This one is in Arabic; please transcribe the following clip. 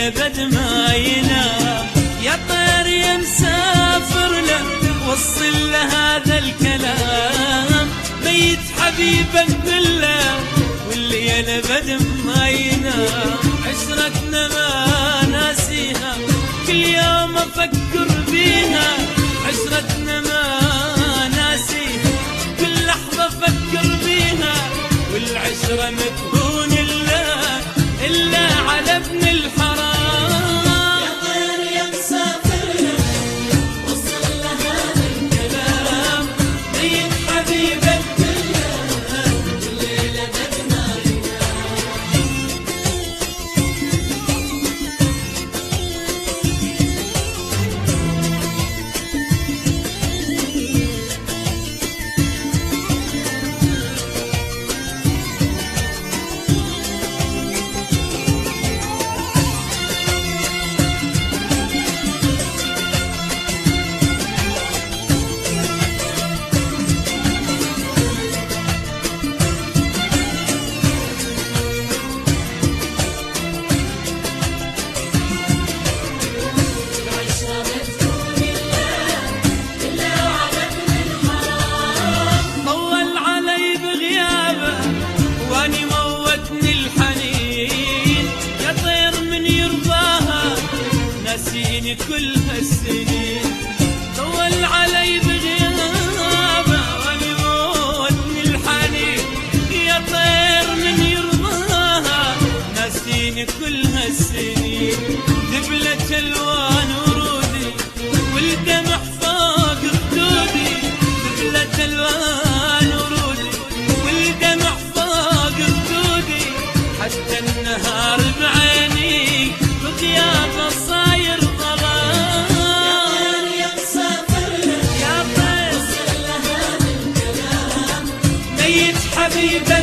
الابد ما ينام. يا طير يا مسافر له وصل له هذا الكلام، ميت حبيبك بالله واللي الابد ما ينام. عشرتنا ما ناسيها كل يوم افكر بيها، عشرتنا ما ناسيها كل لحظة افكر بيها، والعشرة مكهون إلا على ابن الحرام. يا طير يا مسافر له وصل له هذا الكلام، ميت حبيبك بالله واللي الابد ما ينام. طول علي بغيابه واني موتني الحنين، يا طير من يرضاها ناسيني كل هالسنين. طول علي بغيابه واني موتني الحنين، يا طير من يرضاها ناسيني كل هالسنين. دبلت الوان ورودي والدمع فوق خدودي، دبلت الوان ورودي والدمع فوق خدودي، حتى النهار بعيني بغيابه صاير ظلام. يا مسافر له يا طير وصل له هذا الكلام، ميت حبيبك